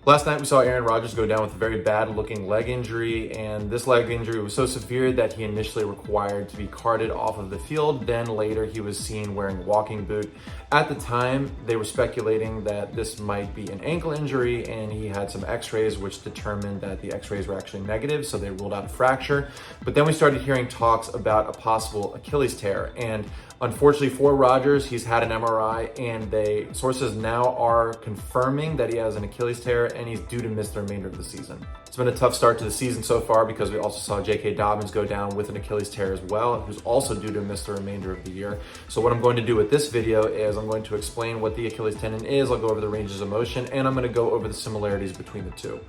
Last night we saw Aaron Rodgers go down with a very bad looking leg injury, and this leg injury was so severe that he initially required to be carted off of the field. Then later he was seen wearing a walking boot. At the time, they were speculating that this might be an ankle injury, and he had some x-rays which determined that the x-rays were actually negative, so they ruled out a fracture. But then we started hearing talks about a possible Achilles tear, and unfortunately for Rodgers, he's had an MRI, and sources now are confirming that he has an Achilles tear and he's due to miss the remainder of the season. It's been a tough start to the season so far because we also saw JK Dobbins go down with an Achilles tear as well, who's also due to miss the remainder of the year. So what I'm going to do with this video is I'm going to explain what the Achilles tendon is, I'll go over the ranges of motion, and I'm going to go over the similarities between the two.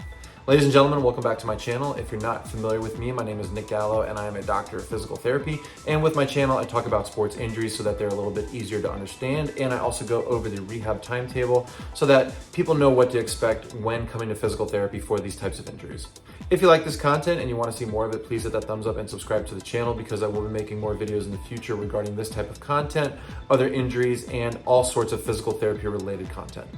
Ladies and gentlemen, welcome back to my channel. If you're not familiar with me, my name is Nick Gallo and I am a doctor of physical therapy. And with my channel, I talk about sports injuries so that they're a little bit easier to understand. And I also go over the rehab timetable so that people know what to expect when coming to physical therapy for these types of injuries. If you like this content and you want to see more of it, please hit that thumbs up and subscribe to the channel because I will be making more videos in the future regarding this type of content, other injuries, and all sorts of physical therapy related content.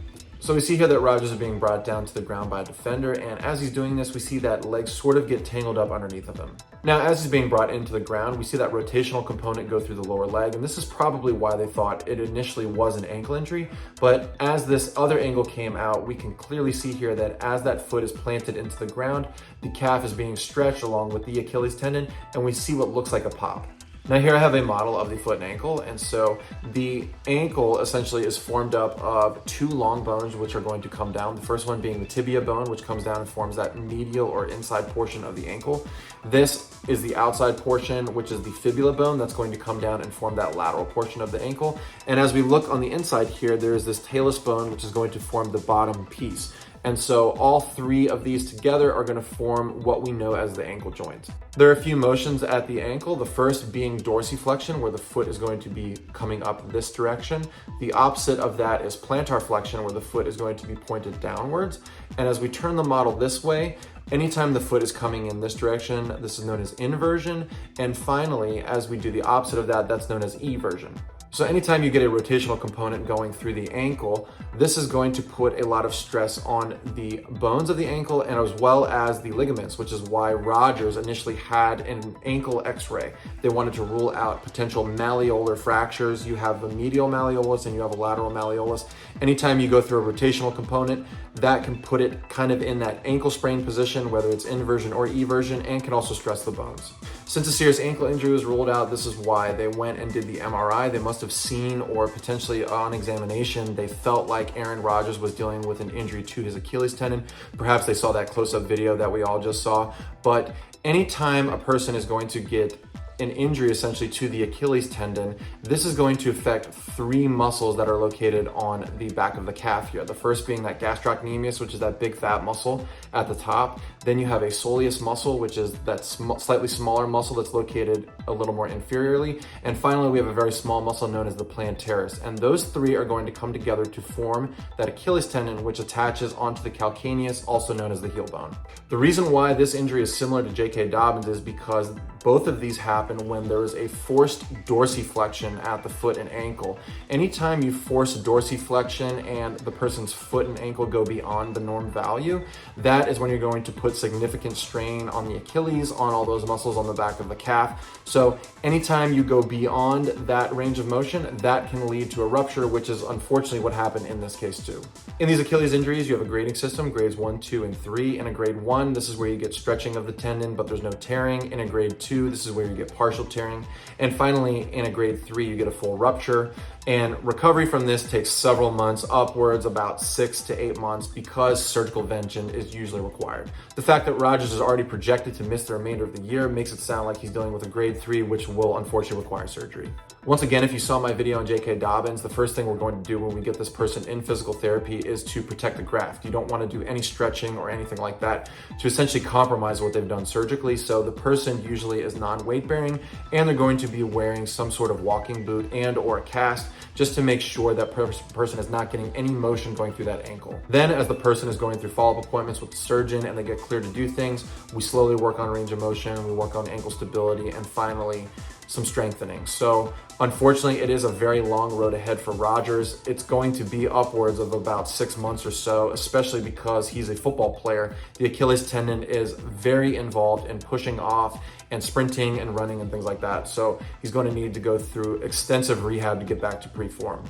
So we see here that Rodgers is being brought down to the ground by a defender, and as he's doing this, we see that legs sort of get tangled up underneath of him. Now, as he's being brought into the ground, we see that rotational component go through the lower leg, and this is probably why they thought it initially was an ankle injury. But as this other angle came out, we can clearly see here that as that foot is planted into the ground, the calf is being stretched along with the Achilles tendon, and we see what looks like a pop. Now here I have a model of the foot and ankle, and so the ankle essentially is formed up of two long bones which are going to come down. The first one being the tibia bone, which comes down and forms that medial or inside portion of the ankle. This is the outside portion, which is the fibula bone that's going to come down and form that lateral portion of the ankle. And as we look on the inside here, there is this talus bone, which is going to form the bottom piece. And so all three of these together are going to form what we know as the ankle joint. There are a few motions at the ankle, the first being dorsiflexion, where the foot is going to be coming up this direction. The opposite of that is plantar flexion, where the foot is going to be pointed downwards. And as we turn the model this way, anytime the foot is coming in this direction, this is known as inversion. And finally, as we do the opposite of that, that's known as eversion. So anytime you get a rotational component going through the ankle, this is going to put a lot of stress on the bones of the ankle and as well as the ligaments, which is why Rodgers initially had an ankle x-ray. They wanted to rule out potential malleolar fractures. You have a medial malleolus and you have a lateral malleolus. Anytime you go through a rotational component, that can put it kind of in that ankle sprain position, whether it's inversion or eversion, and can also stress the bones. Since a serious ankle injury was ruled out, this is why they went and did the MRI. They must have seen, or potentially on examination, they felt like Aaron Rodgers was dealing with an injury to his Achilles tendon. Perhaps they saw that close-up video that we all just saw. But anytime a person is going to get an injury essentially to the Achilles tendon, this is going to affect three muscles that are located on the back of the calf here. The first being that gastrocnemius, which is that big fat muscle at the top. Then you have a soleus muscle, which is that slightly smaller muscle that's located a little more inferiorly. And finally, we have a very small muscle known as the plantaris. And those three are going to come together to form that Achilles tendon, which attaches onto the calcaneus, also known as the heel bone. The reason why this injury is similar to JK Dobbins is because both of these happen when there is a forced dorsiflexion at the foot and ankle. Anytime you force dorsiflexion and the person's foot and ankle go beyond the norm value, that is when you're going to put significant strain on the Achilles, on all those muscles on the back of the calf. So anytime you go beyond that range of motion, that can lead to a rupture, which is unfortunately what happened in this case too. In these Achilles injuries, you have a grading system, grades 1, 2, and 3. In a grade 1, this is where you get stretching of the tendon, but there's no tearing. In a grade 2, this is where you get partial tearing. And finally, in a grade 3, you get a full rupture. And recovery from this takes several months, upwards about 6 to 8 months, because surgical intervention is usually required. The fact that Rodgers is already projected to miss the remainder of the year makes it sound like he's dealing with a grade 3, which will unfortunately require surgery. Once again, if you saw my video on JK Dobbins, the first thing we're going to do when we get this person in physical therapy is to protect the graft. You don't want to do any stretching or anything like that to essentially compromise what they've done surgically. So the person usually is non-weight bearing, and they're going to be wearing some sort of walking boot and or a cast just to make sure that person is not getting any motion going through that ankle. Then as the person is going through follow-up appointments with the surgeon and they get cleared to do things, we slowly work on range of motion, we work on ankle stability, and finally some strengthening. So unfortunately, it is a very long road ahead for Rodgers. It's going to be upwards of about 6 months or so, especially because he's a football player. The Achilles tendon is very involved in pushing off and sprinting and running and things like that. So he's going to need to go through extensive rehab to get back to pre-form.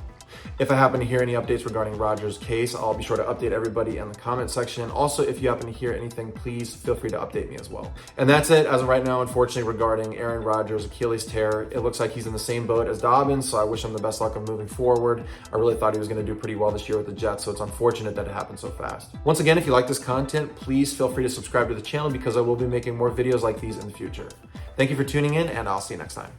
If I happen to hear any updates regarding Rodgers' case, I'll be sure to update everybody in the comment section. Also, if you happen to hear anything, please feel free to update me as well. And that's it as of right now, unfortunately, regarding Aaron Rodgers' Achilles tear. It looks like he's in the same boat as Dobbins, so I wish him the best luck of moving forward. I really thought he was going to do pretty well this year with the Jets, so it's unfortunate that it happened so fast. Once again, if you like this content, please feel free to subscribe to the channel because I will be making more videos like these in the future. Thank you for tuning in, and I'll see you next time.